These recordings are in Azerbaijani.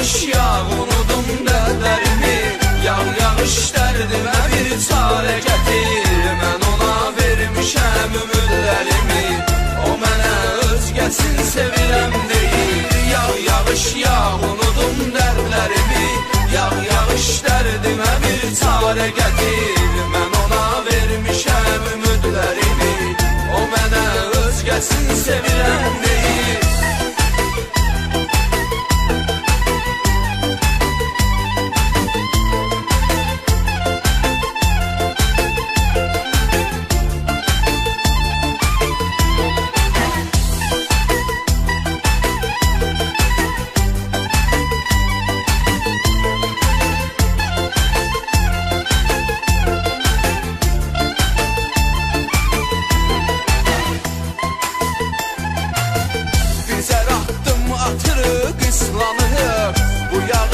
yağış yağ, unudum dədlərimi. Yağış dərdimə bir çarə gətir. Mən ona vermişəm ümidlərimi. O mənə özgəsin sevirəm deyir. Yağış yağ, unudum dərdlərimi. Yağış dərdimə bir çarə gətir. Mən ona vermişəm ümidlərimi. O mənə özgəsin sevirəm deyir.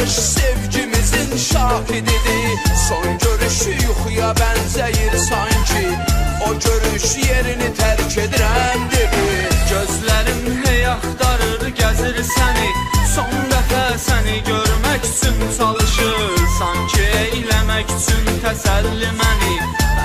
Sevgimizin şahididir. Son görüşü yuxuya bənzəyir sanki. O görüş yerini tərk edirəm dedi. Gözlərim hey axtarır, gəzir səni. Son dəfə səni görmək üçün çalışır. Sanki eyləmək üçün təsəlli məni.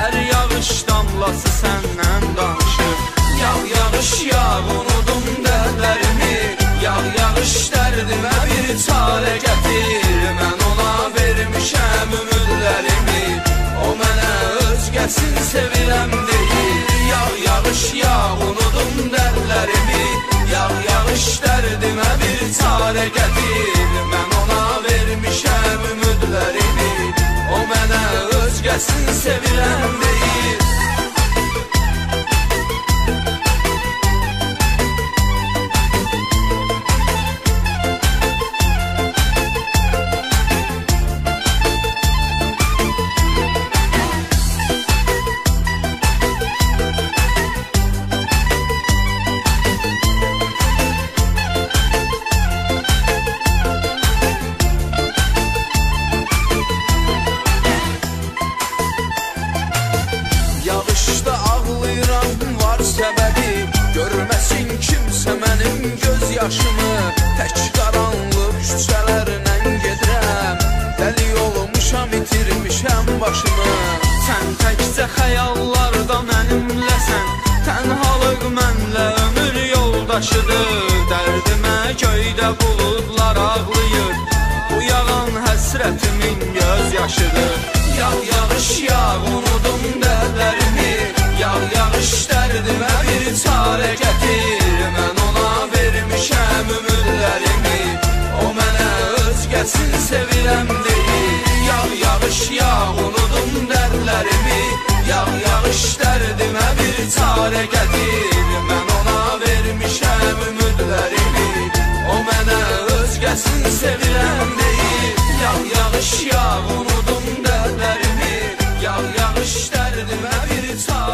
Hər yağış damlası səndən danışır. Yağış yağ, unudum dədlərimi. Yağış dərdimə bir çarə gətir. Mən ona vermişəm ümidlərimi. O mənə özgəsin sevirəm deyir. Yağış yağ, unudum dərlərimi. Yağış dərdimə bir çarə gətir. Mən ona vermişəm ümidlərimi. O mənə özgəsin sevirəm deyir. Yağışda ağlayıram, var səbəbi. Görməsin kimsə mənim göz yaşımı. Tək qaranlıq küçələrlə gedirəm. Dəli olmuşam, itirmişəm başımı. Sən təkcə xəyallarda mənimləsən. Tənhalıq mənlə ömür yoldaşıdır. Dərdimə göydə buludlar ağlayır. Bu yağan həsrətimin göz yaşıdır. Yağış yağ, unudum dədlərimi. Yağış dərdimə bir çarə gətir. Mən ona vermişəm ümidlərimi. O mənə özgəsin sevirəm deyir. Yağış yağ, unudum dərdlərimi. Yağış dərdimə bir çarə gətir. Mən ona vermişəm ümidlərimi. O mənə özgəsin sevirəm deyir. Yağış yağ, unudum dədlərimi. Yağış dərdimə bir çarə